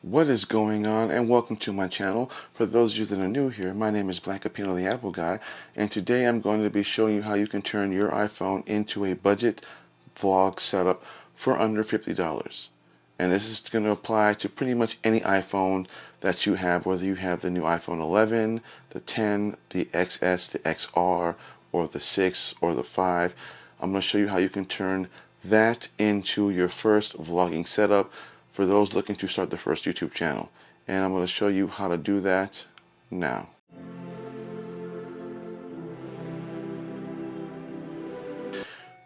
What is going on, and welcome to my channel. For those of you that are new here, my name is Blankapino the Apple Guy, and today I'm going to be showing you how you can turn your iPhone into a budget vlog setup for under $50. And this is going to apply to pretty much any iPhone that you have, whether you have the new iPhone 11, the 10, the XS, the XR, or the 6, or the 5. I'm going to show you how you can turn that into your first vlogging setup for those looking to start their first YouTube channel. And I'm going to show you how to do that now.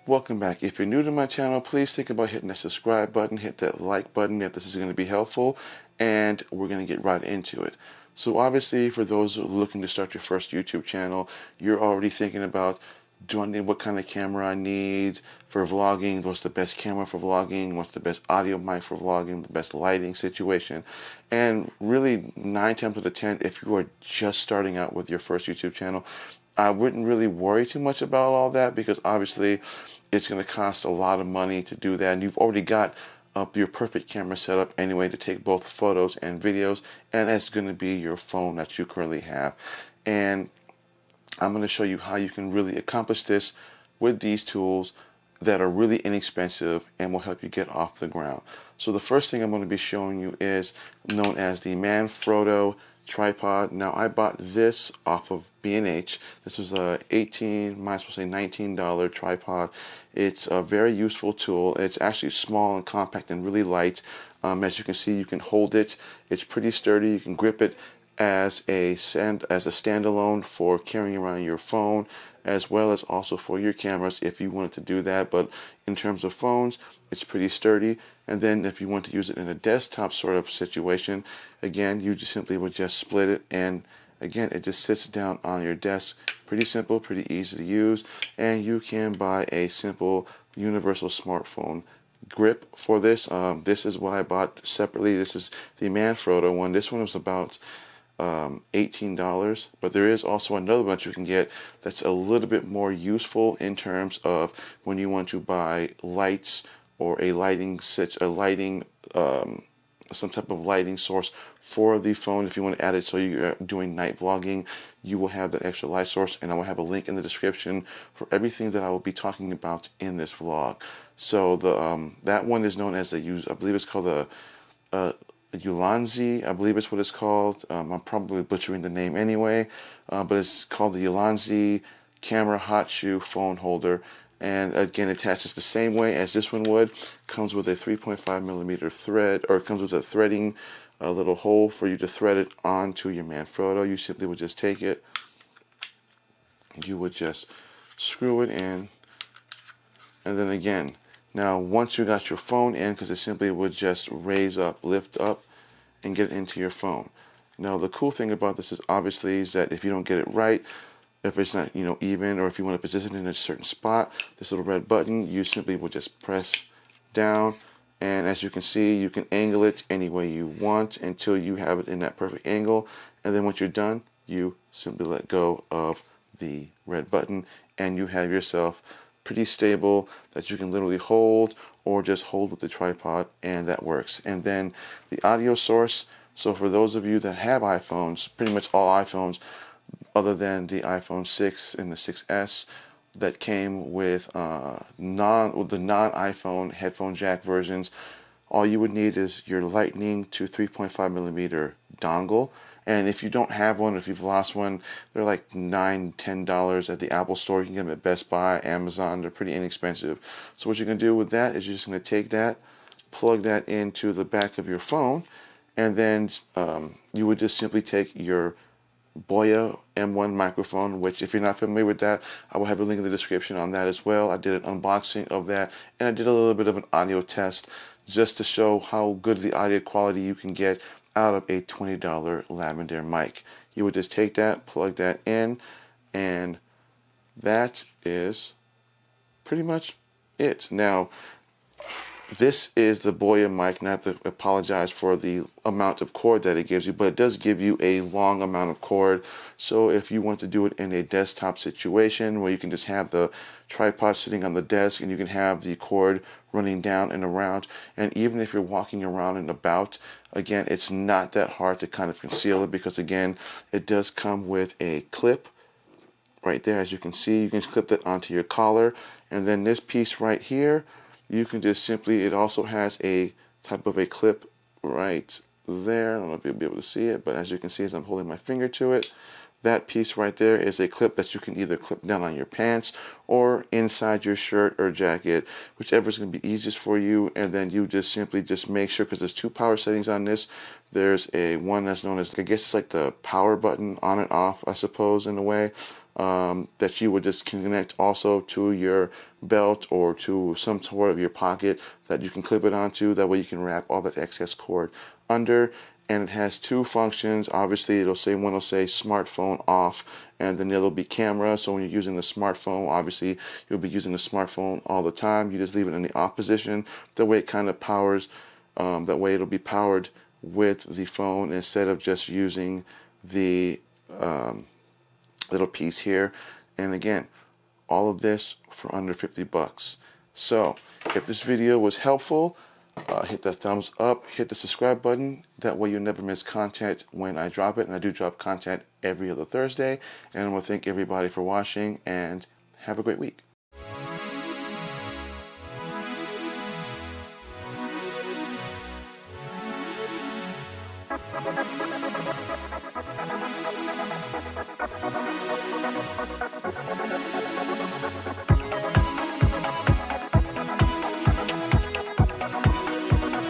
Welcome back. If you're new to my channel, please think about hitting that subscribe button, hit that like button if this is going to be helpful, and we're going to get right into it. So obviously, for those looking to start your first YouTube channel, you're already thinking about, do I need what kind of camera I need for vlogging? What's the best camera for vlogging? What's the best audio mic for vlogging? The best lighting situation? And really, 9 times out of 10, if you are just starting out with your first YouTube channel, I wouldn't really worry too much about all that, because obviously it's going to cost a lot of money to do that, and you've already got your perfect camera setup anyway to take both photos and videos, and that's going to be your phone that you currently have. And I'm going to show you how you can really accomplish this with these tools that are really inexpensive and will help you get off the ground. So the first thing I'm going to be showing you is known as the Manfrotto Tripod. Now, I bought this off of B&H. This was a $19 tripod. It's a very useful tool. It's actually small and compact and really light. As you can see, you can hold it. It's pretty sturdy. You can grip it as a standalone for carrying around your phone, as well as also for your cameras if you wanted to do that. But in terms of phones, it's pretty sturdy. And then if you want to use it in a desktop sort of situation, again, you just simply would just split it, and again, it just sits down on your desk. Pretty simple, pretty easy to use, and you can buy a simple universal smartphone grip for this. This is what I bought separately. This is the Manfrotto one. This one was about $18, but there is also another one you can get that's a little bit more useful in terms of when you want to buy lights or some type of lighting source for the phone. If you want to add it so you're doing night vlogging, you will have that extra light source, and I will have a link in the description for everything that I will be talking about in this vlog. So that one is known as I believe it's called the Ulanzi, I believe it's what it's called. I'm probably butchering the name anyway, but it's called the Ulanzi Camera Hotshoe Phone Holder. And again, it attaches the same way as this one would. Comes with a 3.5mm thread, or it comes with a threading little hole for you to thread it onto your Manfrotto. You simply would just take it, you would just screw it in, and then again, now once you got your phone in, because it simply would just lift up and get into your phone. Now the cool thing about this is obviously is that if you don't get it right, if it's not even, or if you want to position it in a certain spot, this little red button, you simply will just press down, and as you can see, you can angle it any way you want until you have it in that perfect angle, and then once you're done, you simply let go of the red button, and you have yourself pretty stable that you can literally hold or just hold with the tripod, and that works. And then the audio source, so for those of you that have iPhones, pretty much all iPhones other than the iPhone 6 and the 6S that came with the non-iPhone headphone jack versions, all you would need is your Lightning to 3.5mm dongle. And if you don't have one, if you've lost one, they're like $9, $10 at the Apple Store. You can get them at Best Buy, Amazon. They're pretty inexpensive. So what you're going to do with that is you're just going to take that, plug that into the back of your phone, and then you would just simply take your Boya M1 microphone, which if you're not familiar with that, I will have a link in the description on that as well. I did an unboxing of that, and I did a little bit of an audio test just to show how good the audio quality you can get out of a $20 lavender mic. You would just take that, plug that in, and that is pretty much it. Now, this is the Boya mic, and I have to apologize for the amount of cord that it gives you, but it does give you a long amount of cord. So if you want to do it in a desktop situation where you can just have the tripod sitting on the desk and you can have the cord running down and around, and even if you're walking around and about, again, it's not that hard to kind of conceal it, because again, it does come with a clip right there. As you can see, you can clip that onto your collar, and then this piece right here, you can just simply, it also has a type of a clip right there. I don't know if you'll be able to see it, but as you can see as I'm holding my finger to it, that piece right there is a clip that you can either clip down on your pants or inside your shirt or jacket, whichever is going to be easiest for you. And then you just simply just make sure, because there's two power settings on this. There's a one that's known as, I guess it's like the power button on and off, I suppose, in a way. That you would just connect also to your belt or to some sort of your pocket that you can clip it onto. That way you can wrap all that excess cord under. And it has two functions. Obviously, it'll say, one will say smartphone off, and then the other will be camera. So when you're using the smartphone, obviously you'll be using the smartphone all the time. You just leave it in the off position. That way it kind of powers, that way it'll be powered with the phone instead of just using the little piece here. And again, all of this for under 50 bucks. So if this video was helpful, hit that thumbs up, hit the subscribe button. That way you'll never miss content when I drop it. And I do drop content every other Thursday. And I want to thank everybody for watching, and have a great week.